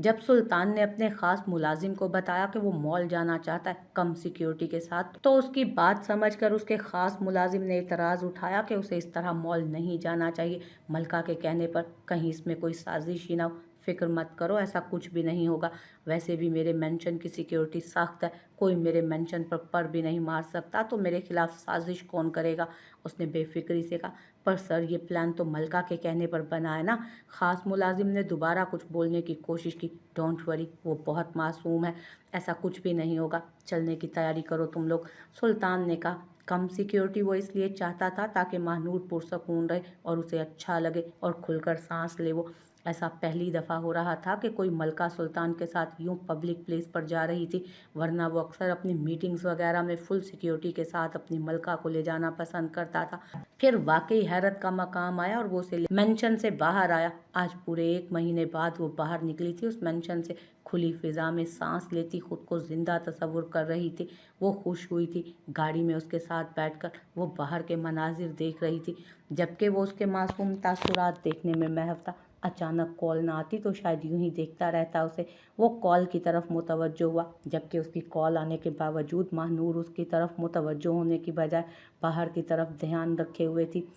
जब सुल्तान ने अपने खास मुलाजिम को बताया कि वो मॉल जाना चाहता है कम सिक्योरिटी के साथ, तो उसकी बात समझकर उसके खास मुलाजिम ने इतराज़ उठाया कि उसे इस तरह मॉल नहीं जाना चाहिए। मलका के कहने पर कहीं इसमें कोई साजिश ही ना हो। फिक्र मत करो, ऐसा कुछ भी नहीं होगा। वैसे भी मेरे मेंशन की सिक्योरिटी सख्त है, कोई मेरे मेंशन पर भी नहीं मार सकता, तो मेरे खिलाफ साजिश कौन करेगा। उसने बेफिक्री से कहा। पर सर, ये प्लान तो मलका के कहने पर बना है ना। खास मुलाजिम ने दोबारा कुछ बोलने की कोशिश की। डोंट वरी, वो बहुत मासूम है, ऐसा कुछ भी नहीं होगा। चलने की तैयारी करो तुम लोग, सुल्तान ने कहा। कम सिक्योरिटी वो इसलिए चाहता था ताकि महानूर पुरसकून रहे और उसे अच्छा लगे और खुलकर सांस ले। वो ऐसा पहली दफ़ा हो रहा था कि कोई मलका सुल्तान के साथ यूं पब्लिक प्लेस पर जा रही थी, वरना वो अक्सर अपनी मीटिंग्स वगैरह में फुल सिक्योरिटी के साथ अपनी मलका को ले जाना पसंद करता था। फिर वाकई हैरत का मकाम आया और वो उसे मेंशन से बाहर आया। आज पूरे 1 महीने बाद वो बाहर निकली थी। उस मेंशन से खुली फिजा में सांस लेती खुद को जिंदा तस्वुर कर रही थी। वो खुश हुई थी। गाड़ी में उसके साथ बैठकर वो बाहर के मनाजिर देख रही थी, जबकि वो उसके मासूम तासुरात देखने में महव था। अचानक कॉल ना आती तो शायद यूं ही देखता रहता उसे। वो कॉल की तरफ मुतवज्जो हुआ, जबकि उसकी कॉल आने के बावजूद महानूर उसकी तरफ मुतवज्जो होने की बजाय बाहर की तरफ ध्यान रखे हुए थी।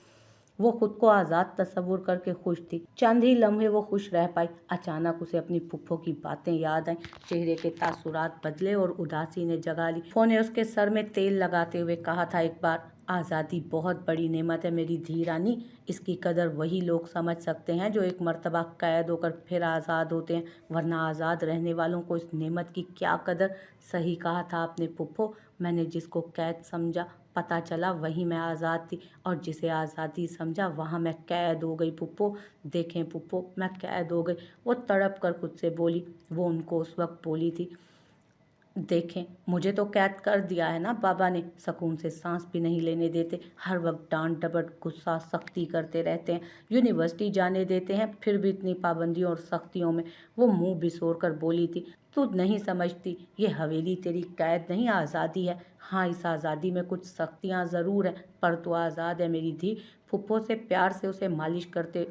वो खुद को आज़ाद तस्वुर करके खुश थी। चंद ही लम्हे वो खुश रह पाई। अचानक उसे अपनी फुफ्फो की बातें याद आईं। चेहरे के तासुरात बदले और उदासी ने जगा ली। फुफ्फो ने उसके सर में तेल लगाते हुए कहा था एक बार, आज़ादी बहुत बड़ी नेमत है मेरी धी रानी। इसकी कदर वही लोग समझ सकते हैं जो एक मर्तबा कैद होकर फिर आज़ाद होते हैं, वरना आज़ाद रहने वालों को इस नेमत की क्या कदर। सही कहा था आपने फुफ्फो, मैंने जिसको कैद समझा पता चला वहीं मैं आज़ाद थी, और जिसे आज़ादी समझा वहाँ मैं कैद हो गई फुफ्फो। देखें फुफ्फो, मैं कैद हो गई, वो तड़प कर खुद से बोली। वो उनको उस वक्त बोली थी, देखें मुझे तो कैद कर दिया है ना बाबा ने, सुकून से सांस भी नहीं लेने देते, हर वक्त डांट डपट गुस्सा सख्ती करते रहते हैं, यूनिवर्सिटी जाने देते हैं फिर भी इतनी पाबंदियों और सख्तियों में। वो मुंह बिसोर कर बोली थी, तू नहीं समझती, ये हवेली तेरी कैद नहीं आज़ादी है। हाँ, इस आज़ादी में कुछ सख्तियाँ ज़रूर हैं, पर तू आज़ाद है मेरी धी। फुफ्फो से प्यार से उसे मालिश करते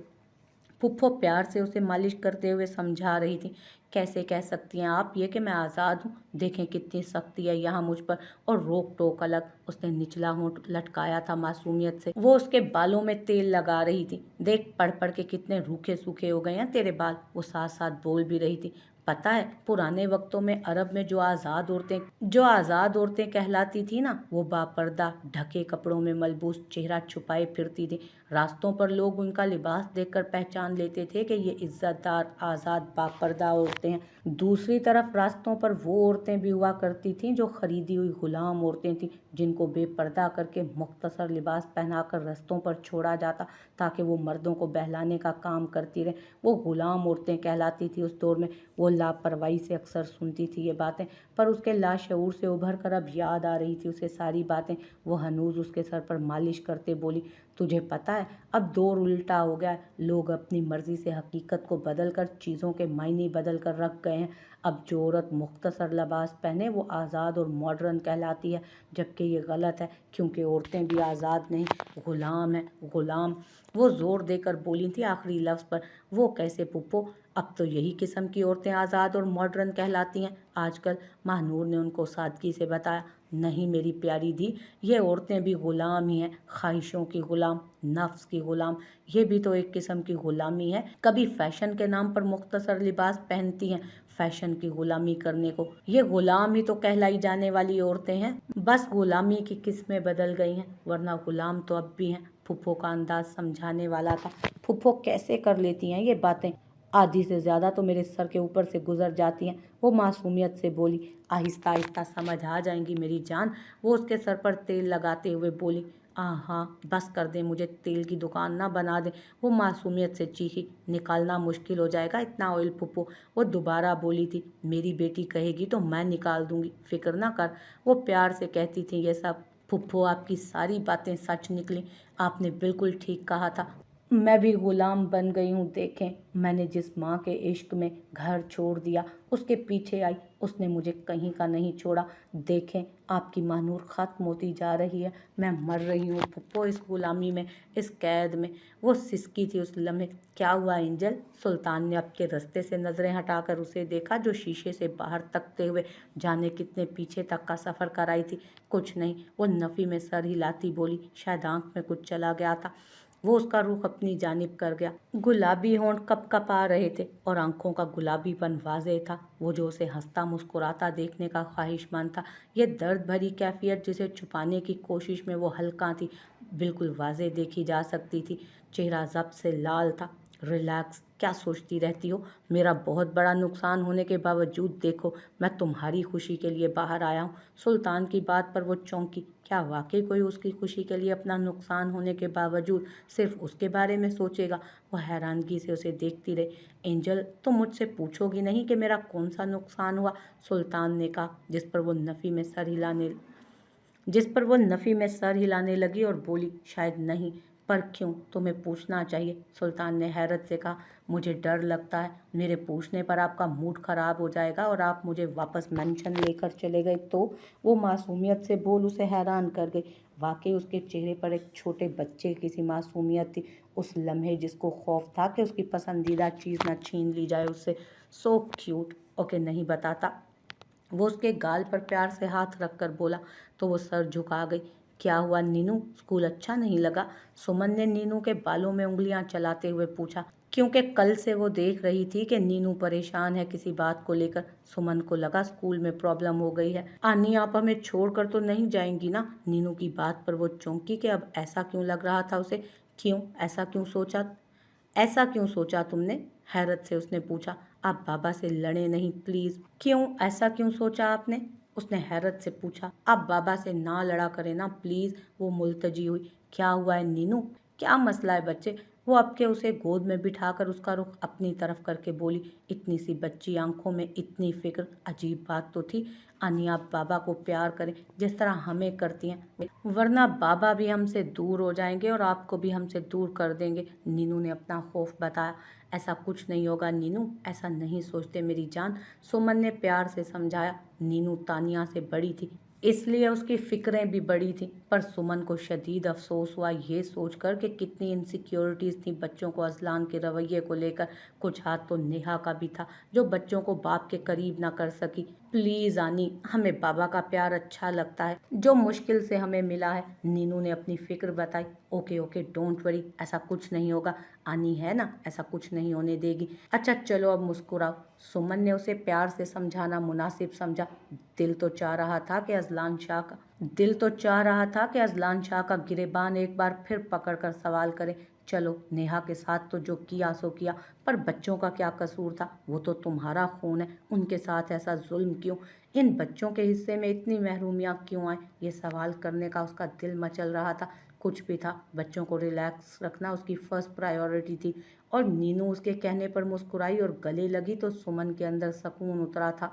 फुफ्फो प्यार से उसे मालिश करते हुए समझा रही थी। कैसे कह सकती हैं आप ये कि मैं आज़ाद हूँ। देखें कितनी सख्ती है यहाँ मुझ पर, और रोक टोक अलग। उसने निचला होंठ लटकाया था मासूमियत से। वो उसके बालों में तेल लगा रही थी। देख पढ़ पढ़ के कितने रूखे सूखे हो गए हैं तेरे बाल। वो साथ साथ बोल भी रही थी, पता है पुराने वक्तों में अरब में जो आज़ाद औरतें कहलाती थी ना, वो बापर्दा ढके कपड़ों में मलबूस चेहरा छुपाए फिरती थी। रास्तों पर लोग उनका लिबास देखकर पहचान लेते थे कि ये इज्जतदार आज़ाद बापर्दा औरतें हैं। दूसरी तरफ रास्तों पर वो औरतें भी हुआ करती थीं जो खरीदी हुई गुलाम औरतें थीं, जिनको बेपर्दा करके मुख्तसर लिबास पहनाकर रास्तों पर छोड़ा जाता ताकि वो मर्दों को बहलाने का काम करती रहें। वो गुलाम औरतें कहलाती थी उस दौर में। वो लापरवाही से अक्सर सुनती थी ये बातें, पर उसके लाशऊर से उभर कर अब याद आ रही थी उसे सारी बातें। वो हनूज उसके सर पर मालिश करते बोली, तुझे पता है अब दौर उल्टा हो गया है। लोग अपनी मर्जी से हकीकत को बदल कर चीज़ों के मायने बदल कर रख गए हैं। अब जो औरत मुख्तसर लिबास पहने वो आज़ाद और मॉडर्न कहलाती है, जबकि ये गलत है, क्योंकि औरतें भी आज़ाद नहीं, गुलाम है, गुलाम। वो ज़ोर देकर बोली थी आखिरी लफ्ज़ पर। वो कैसे पुप्पो, अब तो यही किस्म की औरतें आज़ाद और मॉडर्न कहलाती हैं आजकल। महानूर ने उनको सादगी से बताया, नहीं मेरी प्यारी धी, ये औरतें भी गुलाम ही हैं, ख्वाहिशों की गुलाम, नफ्स की गुलाम। ये भी तो एक किस्म की गुलामी है। कभी फैशन के नाम पर मुख्तसर लिबास पहनती हैं फैशन की गुलामी करने को। ये गुलाम ही तो कहलाई जाने वाली औरतें हैं, बस गुलामी की किस्में बदल गई हैं, वरना गुलाम तो अब भी हैं। फुफ्फो का अंदाज समझाने वाला था। फुफ्फो कैसे कर लेती हैं ये बातें, आधी से ज़्यादा तो मेरे सर के ऊपर से गुजर जाती हैं। वो मासूमियत से बोली, आहिस्ता आहिस्ता समझ आ जाएंगी मेरी जान। वो उसके सर पर तेल लगाते हुए बोली, हाँ बस कर दे, मुझे तेल की दुकान ना बना दे। वो मासूमियत से चीखी, निकालना मुश्किल हो जाएगा इतना ऑयल फुप्पो। वो दोबारा बोली थी, मेरी बेटी कहेगी तो मैं निकाल दूंगी, फिक्र ना कर। वो प्यार से कहती थी ये सब। फुप्पो आपकी सारी बातें सच निकली, आपने बिल्कुल ठीक कहा था। मैं भी गुलाम बन गई हूँ। देखें, मैंने जिस माँ के इश्क में घर छोड़ दिया उसके पीछे आई, उसने मुझे कहीं का नहीं छोड़ा। देखें, आपकी मानूर ख़त्म होती जा रही है, मैं मर रही हूँ फुप्पो इस गुलामी में, इस कैद में। वो सिसकी थी उस लम्हे। क्या हुआ एंजल? सुल्तान ने आपके रास्ते से नज़रें हटाकर उसे देखा, जो शीशे से बाहर तकते हुए जाने कितने पीछे तक का सफ़र कराई थी। कुछ नहीं, वो नफ़ी में सर हिलाती बोली। शायद आँख में कुछ चला गया था। वो उसका रुख अपनी जानिब कर गया। गुलाबी होंठ कपकपा रहे थे और आंखों का गुलाबीपन वाज़ेह था। वो जो उसे हंसता मुस्कुराता देखने का ख्वाहिशमंद था। ये दर्द भरी कैफियत जिसे छुपाने की कोशिश में वो हल्का थी, बिल्कुल वाज़ेह देखी जा सकती थी। चेहरा ज़ब्त से लाल था। रिलैक्स, क्या सोचती रहती हो? मेरा बहुत बड़ा नुकसान होने के बावजूद देखो, मैं तुम्हारी खुशी के लिए बाहर आया हूँ। सुल्तान की बात पर वो चौंकी। क्या वाकई कोई उसकी खुशी के लिए अपना नुकसान होने के बावजूद सिर्फ उसके बारे में सोचेगा? वो हैरानगी से उसे देखती रही। एंजल, तुम मुझसे पूछोगी नहीं कि मेरा कौन सा नुकसान हुआ? सुल्तान ने कहा, जिस पर वो नफ़ी में सर हिलाने लगी और बोली, शायद नहीं। पर क्यों? तुम्हें पूछना चाहिए। सुल्तान ने हैरत से कहा, मुझे डर लगता है मेरे पूछने पर आपका मूड खराब हो जाएगा और आप मुझे वापस मेंशन लेकर चले गए तो। वो मासूमियत से बोल उसे हैरान कर गई। वाकई उसके चेहरे पर एक छोटे बच्चे की सी मासूमियत थी। उस लम्हे जिसको खौफ था कि उसकी पसंदीदा चीज़ न छीन ली जाए उससे। So cute. ओके, नहीं बताता। वो उसके गाल पर प्यार से हाथ रखकर बोला तो वो सर झुका गई। क्या हुआ नीनू, स्कूल अच्छा नहीं लगा? सुमन ने नीनू के बालों में उंगलियां चलाते हुए पूछा, क्योंकि कल से वो देख रही थी कि नीनू परेशान है किसी बात को लेकर। सुमन को लगा स्कूल में प्रॉब्लम हो गई है। आनी, आप हमें छोड़कर तो नहीं जाएंगी ना? नीनू की बात पर वो चौंकी कि अब ऐसा क्यों लग रहा था उसे। क्यों? ऐसा क्यों सोचा तुमने? हैरत से उसने पूछा। आप बाबा से लड़े नहीं प्लीज। क्यों? ऐसा क्यों सोचा आपने? उसने हैरत से पूछा। आप बाबा से ना लड़ा करें ना प्लीज। वो मुल्तजी हुई। क्या हुआ है नीनू? क्या मसला है बच्चे? वो अब के उसे गोद में बिठाकर उसका रुख अपनी तरफ करके बोली। इतनी सी बच्ची आंखों में इतनी फिक्र, अजीब बात तो थी। अन्य आप बाबा को प्यार करें जिस तरह हमें करती हैं, वरना बाबा भी हमसे दूर हो जाएंगे और आपको भी हमसे दूर कर देंगे। नीनू ने अपना खौफ बताया। ऐसा कुछ नहीं होगा नीनू, ऐसा नहीं सोचते मेरी जान, सुमन ने प्यार से समझाया। नीनू तानिया से बड़ी थी, इसलिए उसकी फिक्रें भी बड़ी थीं। पर सुमन को शदीद अफसोस हुआ ये सोचकर कि कितनी इनसिक्योरिटीज़ थी बच्चों को अजलान के रवैये को लेकर। कुछ हाथ तो नेहा का भी था, जो बच्चों को बाप के करीब ना कर सकी। प्लीज़ आनी, हमें बाबा का प्यार अच्छा लगता है जो मुश्किल से हमें मिला है। नीनू ने अपनी फिक्र बताई। ओके ओके, डोंट वरी, ऐसा कुछ नहीं होगा। आनी है ना, ऐसा कुछ नहीं होने देगी। अच्छा चलो अब मुस्कुराओ। सुमन ने उसे प्यार से समझाना मुनासिब समझा। दिल तो चाह रहा था कि अजलान शाह का गिरेबान एक बार फिर पकड़कर सवाल करे, चलो नेहा के साथ तो जो किया सो किया, पर बच्चों का क्या कसूर था? वो तो तुम्हारा खून है, उनके साथ ऐसा जुल्म क्यों? इन बच्चों के हिस्से में इतनी महरूमियाँ क्यों आए? ये सवाल करने का उसका दिल मचल रहा था। कुछ भी था, बच्चों को रिलैक्स रखना उसकी फर्स्ट प्रायोरिटी थी। और नीनू उसके कहने पर मुस्कुराई और गले लगी तो सुमन के अंदर सुकून उतरा था।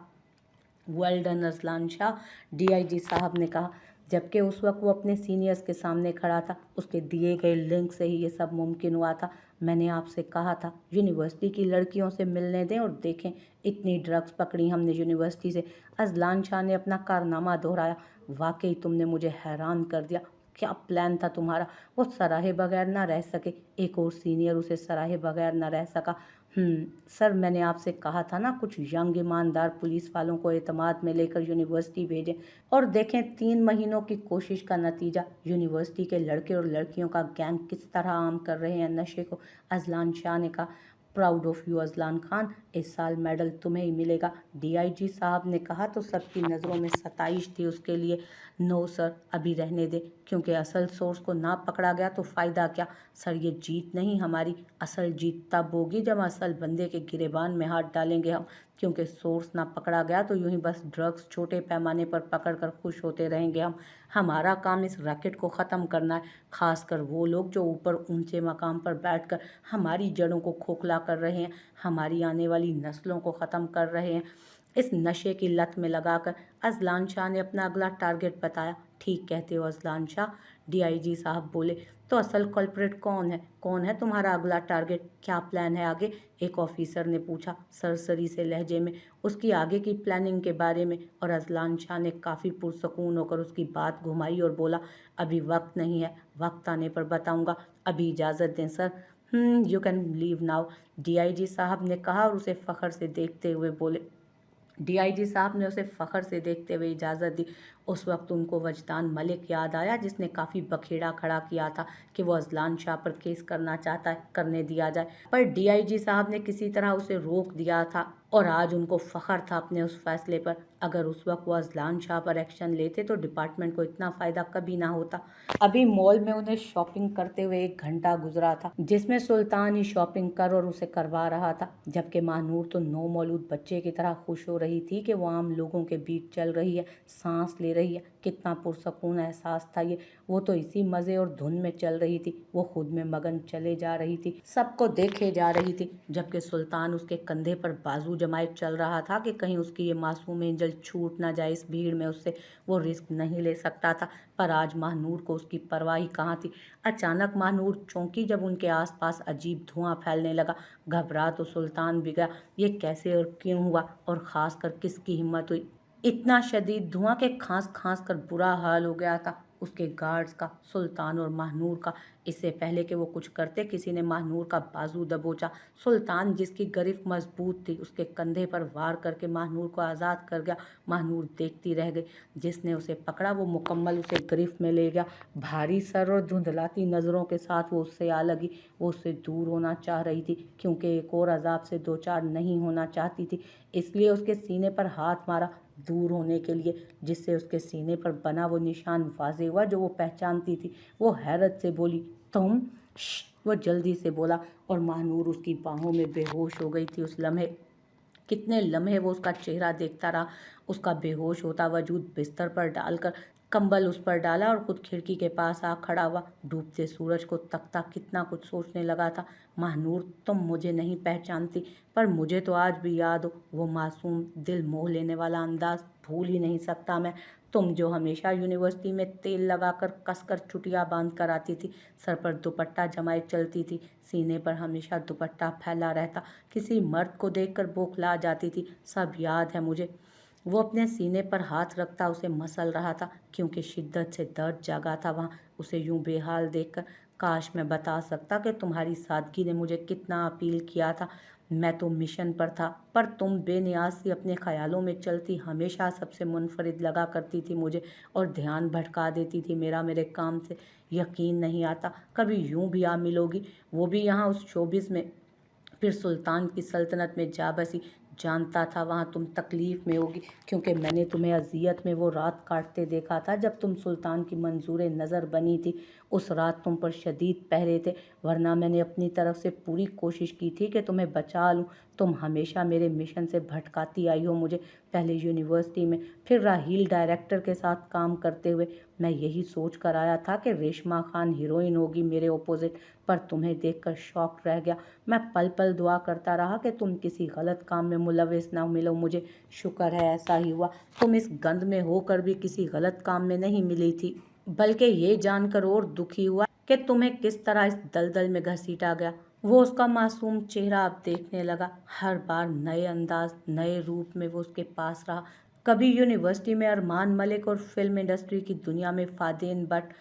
Well done Azlan Shah, DIG साहब ने कहा, जबकि उस वक्त वो अपने सीनियर्स के सामने खड़ा था। उसके दिए गए लिंक से ही ये सब मुमकिन हुआ था। मैंने आपसे कहा था यूनिवर्सिटी की लड़कियों से मिलने दें और देखें, इतनी ड्रग्स पकड़ी हमने यूनिवर्सिटी से। अजलान शाह ने अपना कारनामा दोहराया। वाकई तुमने मुझे हैरान कर दिया। क्या प्लान था तुम्हारा? वो सराहे बगैर ना रह सके। एक और सीनियर उसे सराहे बगैर ना रह सका। सर, मैंने आपसे कहा था ना, कुछ यंग ईमानदार पुलिस वालों को एतमाद में लेकर यूनिवर्सिटी भेजें और देखें 3 महीनों की कोशिश का नतीजा। यूनिवर्सिटी के लड़के और लड़कियों का गैंग किस तरह आम कर रहे हैं नशे को। अजलान शाह ने कहा, proud of you Azlan Khan, इस साल मेडल तुम्हें ही मिलेगा। डीआईजी साहब ने कहा तो सबकी नज़रों में सताइश थी उसके लिए। नो सर, अभी रहने दे, क्योंकि असल सोर्स को ना पकड़ा गया तो फ़ायदा क्या? सर, ये जीत नहीं हमारी, असल जीत तब होगी जब असल बंदे के गिरेबान में हाथ डालेंगे हम। क्योंकि सोर्स ना पकड़ा गया तो यूं ही बस ड्रग्स छोटे पैमाने पर पकड़कर खुश होते रहेंगे हम। हमारा काम इस रैकेट को ख़त्म करना है, खासकर वो लोग जो ऊपर ऊंचे मकाम पर बैठकर हमारी जड़ों को खोखला कर रहे हैं, हमारी आने वाली नस्लों को ख़त्म कर रहे हैं इस नशे की लत में लगाकर। अजलान शाह ने अपना अगला टारगेट बताया। ठीक कहते हो अजलान शाह, डीआईजी साहब बोले। तो असल कल्प्रिट कौन है? कौन है तुम्हारा अगला टारगेट? क्या प्लान है आगे? एक ऑफिसर ने पूछा सरसरी से लहजे में उसकी आगे की प्लानिंग के बारे में। और अजलान शाह ने काफ़ी पुरसकून होकर उसकी बात घुमाई और बोला, अभी वक्त नहीं है, वक्त आने पर बताऊंगा, अभी इजाज़त दें sir. You can leave now, DIG साहब ने कहा और उसे फ़ख्र से देखते हुए बोले। डीआईजी साहब ने उसे फ़ख्र से देखते हुए इजाज़त दी। उस वक्त उनको वजदान मलिक याद आया, जिसने काफ़ी बखेड़ा खड़ा किया था कि वो अजलान शाह पर केस करना चाहता है, करने दिया जाए। पर डीआईजी साहब ने किसी तरह उसे रोक दिया था और आज उनको फ़ख्र था अपने उस फैसले पर। अगर उस वक्त वो अजलान शाह पर एक्शन लेते तो डिपार्टमेंट को इतना फ़ायदा कभी ना होता। अभी मॉल में उन्हें शॉपिंग करते हुए 1 घंटा गुजरा था, जिसमें सुल्तान ही शॉपिंग कर और उसे करवा रहा था, जबकि महानूर तो नौ मौलूद बच्चे की तरह खुश हो रही थी कि वो आम लोगों के बीच चल रही है, सांस ले रही है। कितना पुरसकून एहसास था ये। वो तो इसी मज़े और धुन में चल रही थी। वो खुद में मगन चले जा रही थी, सबको देखे जा रही थी, जबकि सुल्तान उसके कंधे पर बाजू जमाए चल रहा था कि कहीं उसकी ये मासूम एंजल छूट ना जाए इस भीड़ में उससे। वो रिस्क नहीं ले सकता था, पर आज महानूर को उसकी परवाह ही कहाँ थी। अचानक महानूर चौंकी जब उनके आसपास अजीब धुआं फैलने लगा। घबरा तो सुल्तान भी गया, ये कैसे और क्यों हुआ, और ख़ासकर किसकी हिम्मत हुई। इतना शदीद धुआं के खांस खांस कर बुरा हाल हो गया था उसके गार्ड्स का, सुल्तान और महानूर का। इससे पहले कि वो कुछ करते, किसी ने महानूर का बाजू दबोचा। सुल्तान, जिसकी गिरफ्त मजबूत थी, उसके कंधे पर वार करके महानूर को आज़ाद कर गया। महानूर देखती रह गई। जिसने उसे पकड़ा वो मुकम्मल उसे गिरफ्त में ले गया। भारी सर और धुंधलाती नज़रों के साथ वो उससे आ लगी। वो उससे दूर होना चाह रही थी, क्योंकि एक और अजाब से दो चार नहीं होना चाहती थी। इसलिए उसके सीने पर हाथ मारा, दूर होने के लिए, जिससे उसके सीने पर बना वो निशान वाज़े हुआ जो वो पहचानती थी। वो हैरत से बोली, तुम? वो जल्दी से बोला और महानूर उसकी बाहों में बेहोश हो गई थी उस लम्हे। कितने लम्हे वो उसका चेहरा देखता रहा, उसका बेहोश होता वजूद बिस्तर पर डालकर कंबल उस पर डाला और खुद खिड़की के पास आ खड़ा हुआ। डूबते सूरज को तकता कितना कुछ सोचने लगा था। महानूर, तुम मुझे नहीं पहचानती, पर मुझे तो आज भी याद हो वो मासूम दिल मोह लेने वाला अंदाज, भूल ही नहीं सकता मैं। तुम जो हमेशा यूनिवर्सिटी में तेल लगाकर कसकर चुटिया बांध कर आती थी, सर पर दुपट्टा जमाए चलती थी, सीने पर हमेशा दुपट्टा फैला रहता, किसी मर्द को देखकर बौखला जाती थी, सब याद है मुझे। वो अपने सीने पर हाथ रखता उसे मसल रहा था, क्योंकि शिद्दत से दर्द जागा था वहाँ उसे यूं बेहाल देखकर। काश मैं बता सकता कि तुम्हारी सादगी ने मुझे कितना अपील किया था। मैं तो मिशन पर था, पर तुम बेनियाज सी अपने ख्यालों में चलती हमेशा सबसे मुनफरिद लगा करती थी मुझे, और ध्यान भटका देती थी मेरा मेरे काम से। यकीन नहीं आता कभी यूं भी आ मिलोगी, वो भी यहाँ उस शोबिस में, फिर सुल्तान की सल्तनत में जा बसी। जानता था वहाँ तुम तकलीफ़ में होगी, क्योंकि मैंने तुम्हें अजियत में वो रात काटते देखा था जब तुम सुल्तान की मंजूर नज़र बनी थी। उस रात तुम पर शदीद पहरे थे, वरना मैंने अपनी तरफ से पूरी कोशिश की थी कि तुम्हें बचा लूँ। तुम हमेशा मेरे मिशन से भटकाती आई हो मुझे, पहले यूनिवर्सिटी में, फिर राहील डायरेक्टर के साथ काम करते हुए। मैं यही सोच कर आया था कि रेशमा खान हीरोइन होगी मेरे ओपोजिट, पर तुम्हें देखकर शॉक रह गया। मैं पल पल दुआ करता रहा कि तुम किसी गलत काम में मुलविस ना मिलो मुझे। शुक्र है ऐसा ही हुआ। तुम इस गंद में होकर भी किसी गलत काम में नहीं मिली थी, बल्कि ये जानकर और दुखी हुआ कि तुम्हें किस तरह इस दलदल में घसीटा गया। वो उसका मासूम चेहरा अब देखने लगा। हर बार नए अंदाज, नए रूप में वो उसके पास रहा। कभी यूनिवर्सिटी में अरमान मलिक और फिल्म इंडस्ट्री की दुनिया में फादेन बट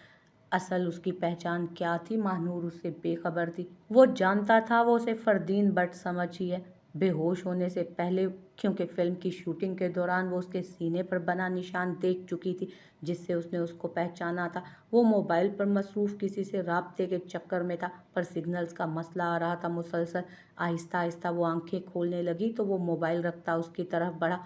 असल उसकी पहचान क्या थी महानूर उससे बेखबर थी। वो जानता था वो उसे फरदीन बट समझी है, बेहोश होने से पहले, क्योंकि फिल्म की शूटिंग के दौरान वो उसके सीने पर बना निशान देख चुकी थी, जिससे उसने उसको पहचाना था। वो मोबाइल पर मसरूफ़ किसी से राब्ते के चक्कर में था, पर सिग्नल्स का मसला आ रहा था मुसलसल। आहिस्ता आहिस्ता वो आंखें खोलने लगी तो वो मोबाइल रखता उसकी तरफ बढ़ा।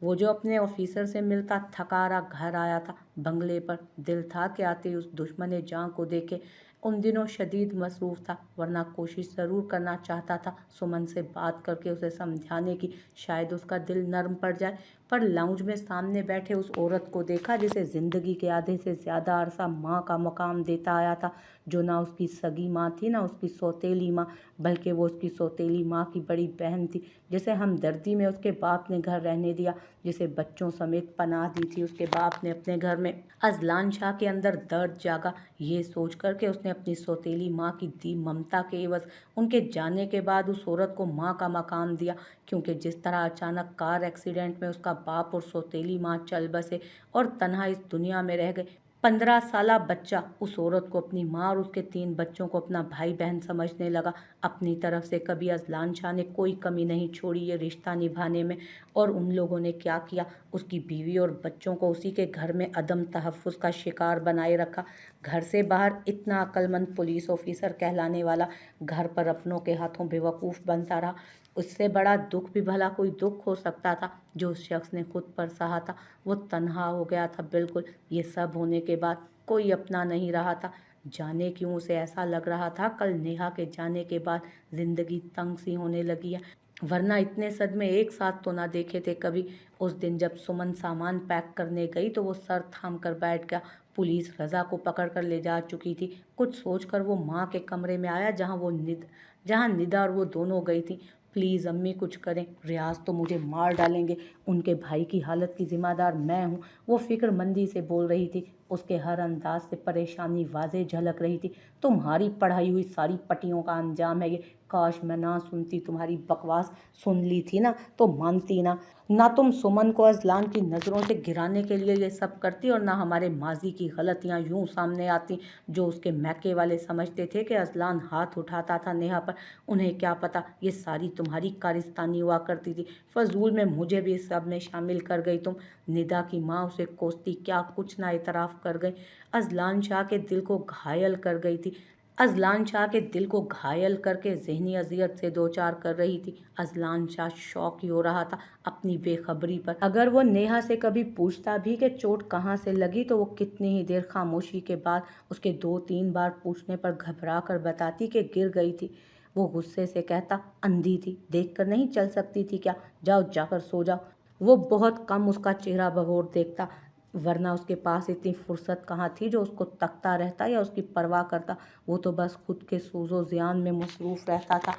वो जो अपने ऑफिसर से मिलता थका हारा घर आया था बंगले पर, दिल था कि आते ही उस दुश्मन जान को देखे। उन दिनों शदीद मसरूफ़ था, वरना कोशिश ज़रूर करना चाहता था सुमन से बात करके उसे समझाने की, शायद उसका दिल नरम पड़ जाए। पर लाउंज में सामने बैठे उस औरत को देखा जिसे ज़िंदगी के आधे से ज़्यादा अरसा माँ का मकाम देता आया था, जो ना उसकी सगी माँ थी ना उसकी सौतेली माँ, बल्कि वो उसकी सौतेली माँ की बड़ी बहन थी, जिसे हमदर्दी में उसके बाप ने घर रहने दिया, जिसे बच्चों समेत पनाह दी थी उसके बाप ने अपने घर में। अजलान शाह के अंदर दर्द जागा, ये सोच कर के उसने अपनी सौतेली माँ की दी ममता के एवज उनके जाने के बाद उस औरत को माँ का मकाम दिया, क्योंकि जिस तरह अचानक कार एक्सीडेंट में उसका बाप और सौतेली माँ चल बसे और तन्हा इस दुनिया में रह गए, 15 साला बच्चा उस औरत को अपनी माँ और उसके 3 बच्चों को अपना भाई बहन समझने लगा। अपनी तरफ से कभी अजलान शाह ने कोई कमी नहीं छोड़ी ये रिश्ता निभाने में, और उन लोगों ने क्या किया, उसकी बीवी और बच्चों को उसी के घर में अदम तहफ़्फ़ुज़ का शिकार बनाए रखा। घर से बाहर इतना अक्लमंद पुलिस ऑफिसर कहलाने वाला घर पर अपनों के हाथों बेवकूफ़ बनता रहा। उससे बड़ा दुख भी भला कोई दुख हो सकता था जो उस शख्स ने खुद पर सहा था। वो तन्हा हो गया था बिल्कुल। ये सब होने के बाद कोई अपना नहीं रहा था। जाने क्यों उसे ऐसा लग रहा था कल नेहा के जाने के बाद जिंदगी तंग सी होने लगी है, वरना इतने सदमे एक साथ तो ना देखे थे कभी। उस दिन जब सुमन सामान पैक करने गई तो वो सर थाम कर बैठ गया। पुलिस रजा को पकड़ कर ले जा चुकी थी। कुछ सोचकर वो माँ के कमरे में आया जहाँ निदा और वो दोनों गई थी। प्लीज़ अम्मी कुछ करें, रियाज तो मुझे मार डालेंगे, उनके भाई की हालत की जिम्मेदार मैं हूँ। वो फिक्रमंदी से बोल रही थी, उसके हर अंदाज से परेशानी वाज़े झलक रही थी। तुम्हारी पढ़ाई हुई सारी पटियों का अंजाम है ये। काश मैं ना सुनती, तुम्हारी बकवास सुन ली थी ना तो मानती ना तुम सुमन को अजलान की नज़रों से गिराने के लिए ये सब करती, और ना हमारे माजी की गलतियाँ यूं सामने आती जो उसके मैके वाले समझते थे कि अजलान हाथ उठाता था नेहा पर। उन्हें क्या पता ये सारी तुम्हारी कारिस्तानी हुआ करती थी। फजूल में मुझे भी इस सब में शामिल कर गई तुम। निदा की माँ उसे कोसती क्या कुछ ना इतराफ़ कर गई। अजलान शाह के दिल को घायल कर गई थी। अजलान शाह के दिल को घायल करके जहनी अजियत से दो चार कर रही थी। अजलान शाह शौक ही हो रहा था अपनी बेखबरी पर। अगर वो नेहा से कभी पूछता भी कि चोट कहाँ से लगी तो वो कितनी ही देर खामोशी के बाद उसके 2-3 बार पूछने पर घबरा कर बताती कि गिर गई थी। वो गुस्से से कहता, अंधी थी, देखकर नहीं चल सकती थी क्या, जाओ जाकर सो जाओ। वो बहुत कम उसका चेहरा बगौर देखता, वरना उसके पास इतनी फुर्सत कहाँ थी जो उसको तकता रहता या उसकी परवाह करता। वो तो बस खुद के सूज़ो ज़ियान में मसरूफ़ रहता था।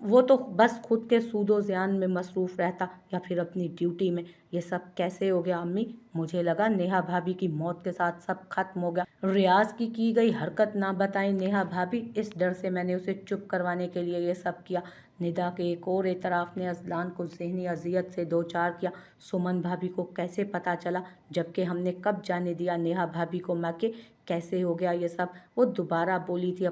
वो तो बस खुद के सूदो ज़ियान में मसरूफ़ रहता या फिर अपनी ड्यूटी में। ये सब कैसे हो गया अम्मी? मुझे लगा नेहा भाभी की मौत के साथ सब खत्म हो गया। रियाज की गई हरकत ना बताई नेहा भाभी, इस डर से मैंने उसे चुप करवाने के लिए ये सब किया। निदा के एक और एतराफ़ ने अजलान को ज़हनी अजियत से दो चार किया। सुमन भाभी को कैसे पता चला, जबकि हमने कब जाने दिया नेहा भाभी को माँ के कैसे हो गया ये सब? वो दोबारा बोली थी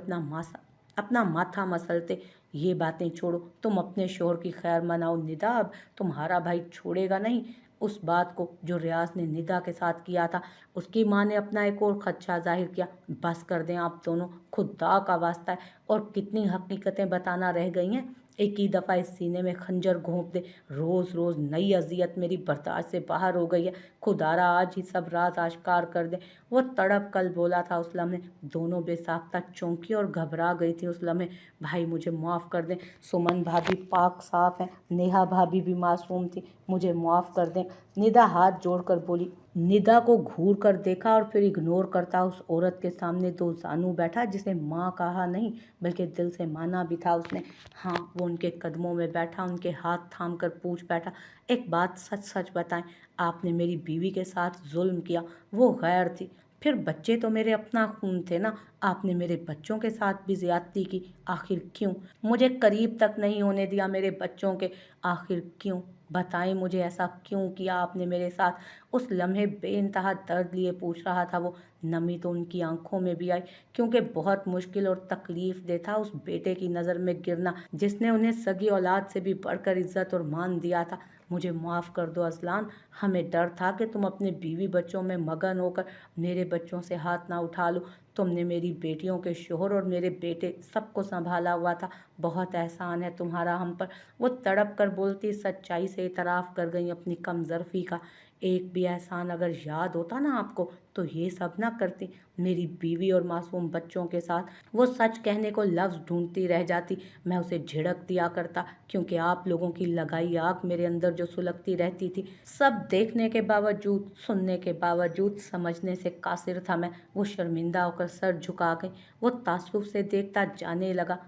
अपना माथा मसलते, ये बातें छोड़ो, तुम अपने शोहर की खैर मनाओ निदा। अब तुम्हारा भाई छोड़ेगा नहीं उस बात को जो रियाज ने निदा के साथ किया था। उसकी माँ ने अपना एक और खदशा जाहिर किया, बस कर दें आप दोनों, खुदा का वास्ता है, और कितनी हकीकतें बताना रह गई हैं। एक ही दफ़ा इस सीने में खंजर घोंप दे। रोज़ रोज़ नई अजियत मेरी बर्दाश्त से बाहर हो गई है। खुदारा आज ही सब राज आश्कार कर दे। वो तड़प कल बोला था उस लम्हे। दोनों बेसाख्ता चौंकी और घबरा गई थी उस लम्हे। भाई मुझे माफ़ कर दें, सुमन भाभी पाक साफ हैं, नेहा भाभी भी मासूम थी, मुझे माफ़ कर दें। निदा हाथ जोड़कर बोली। निदा को घूर कर देखा और फिर इग्नोर करता उस औरत के सामने दो जानू बैठा जिसे माँ कहा नहीं बल्कि दिल से माना भी था उसने। हाँ, वो उनके कदमों में बैठा, उनके हाथ थाम कर पूछ बैठा, एक बात सच सच बताएं, आपने मेरी बीवी के साथ जुल्म किया, वो गैर थी, फिर बच्चे तो मेरे अपना खून थे ना, आपने मेरे बच्चों के साथ भी ज्यादती की, आखिर क्यों? मुझे करीब तक नहीं होने दिया मेरे बच्चों के, आखिर क्यों? बताएं मुझे, ऐसा क्यों किया आपने मेरे साथ? उस लम्हे बेइंतहा दर्द लिए पूछ रहा था वो। नमी तो उनकी आंखों में भी आई, क्योंकि बहुत मुश्किल और तकलीफ दे था उस बेटे की नज़र में गिरना जिसने उन्हें सगी औलाद से भी बढ़कर इज्जत और मान दिया था। मुझे माफ़ कर दो अजलान, हमें डर था कि तुम अपने बीवी बच्चों में मगन होकर मेरे बच्चों से हाथ ना उठा लो। तुमने मेरी बेटियों के शोहर और मेरे बेटे सबको संभाला हुआ था, बहुत एहसान है तुम्हारा हम पर। वो तड़प कर बोलती, सच्चाई से इतराफ़ कर गई अपनी कमज़र्फ़ी का। एक भी एहसान अगर याद होता ना आपको तो ये सब ना करती मेरी बीवी और मासूम बच्चों के साथ। वो सच कहने को लफ्ज़ ढूंढती रह जाती, मैं उसे झिड़क दिया करता, क्योंकि आप लोगों की लगाई आग मेरे अंदर जो सुलगती रहती थी, सब देखने के बावजूद, सुनने के बावजूद समझने से कासिर था मैं। वो शर्मिंदा होकर सर झुका गई। वो तासुब से देखता जाने लगा,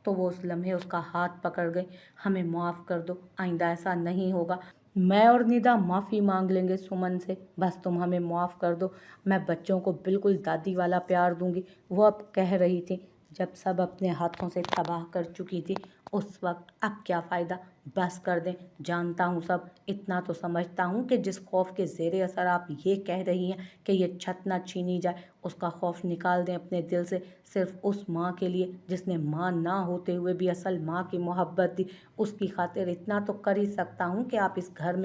तो वो उस लम्हे उसका हाथ पकड़ गई। हमें माफ़ कर दो, आइंदा ऐसा नहीं होगा। मैं और निदा माफ़ी मांग लेंगे सुमन से, बस तुम हमें माफ़ कर दो। मैं बच्चों को बिल्कुल दादी वाला प्यार दूंगी। वो अब कह रही थी, जब सब अपने हाथों से तबाह कर चुकी थी उस वक्त अब क्या फ़ायदा, बस कर दें। जानता हूँ सब, इतना तो समझता हूँ कि जिस खौफ के ज़ेरे असर आप ये कह रही हैं कि ये छत ना छीनी जाए, उसका खौफ निकाल दें अपने दिल से। सिर्फ उस माँ के लिए जिसने माँ ना होते हुए भी असल माँ की मोहब्बत दी, उसकी खातिर इतना तो कर ही सकता हूँ कि आप इस घर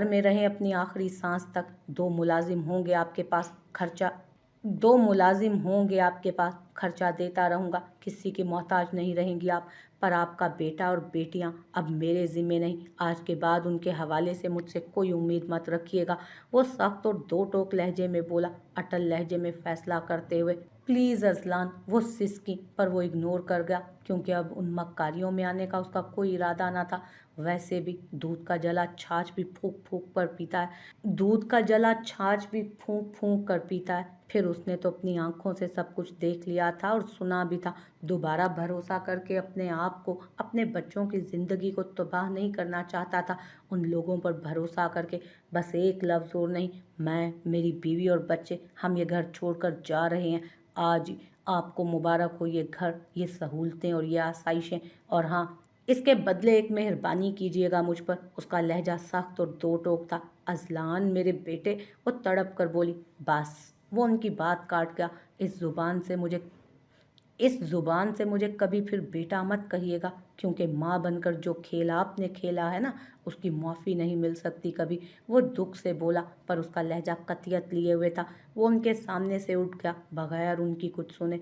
में रहें अपनी आखिरी सांस तक। दो मुलाजिम होंगे आपके पास, खर्चा देता रहूँगा, किसी की मोहताज नहीं रहेंगी आप। पर आपका बेटा और बेटियां अब मेरे ज़िम्मे नहीं, आज के बाद उनके हवाले से मुझसे कोई उम्मीद मत रखिएगा। वो सख्त और दो टोक लहजे में बोला, अटल लहजे में फैसला करते हुए। प्लीज़ अजलान, वो सिसकी पर वो इग्नोर कर गया, क्योंकि अब उन मक्कारियों में आने का उसका कोई इरादा ना था। वैसे भी दूध का जला छाछ भी फूंक फूंक कर पीता है। फिर उसने तो अपनी आंखों से सब कुछ देख लिया था और सुना भी था। दोबारा भरोसा करके अपने आप को, अपने बच्चों की ज़िंदगी को तबाह नहीं करना चाहता था। उन लोगों पर भरोसा करके बस एक लफ्ज़ और नहीं, मैं, मेरी बीवी और बच्चे, हम ये घर छोड़कर जा रहे हैं आज ही। आपको मुबारक हो ये घर, ये सहूलतें और ये आसाइशें। और हाँ, इसके बदले एक मेहरबानी कीजिएगा मुझ पर। उसका लहजा सख्त और दो टोक था। अजलान मेरे बेटे, वो तड़प कर बोली। बस, वो उनकी बात काट गया। इस ज़ुबान से मुझे कभी फिर बेटा मत कहिएगा, क्योंकि माँ बनकर जो खेल आपने खेला है ना, उसकी माफ़ी नहीं मिल सकती कभी। वो दुख से बोला, पर उसका लहजा कतियत लिए हुए था। वो उनके सामने से उठ गया बगैर उनकी कुछ सुने।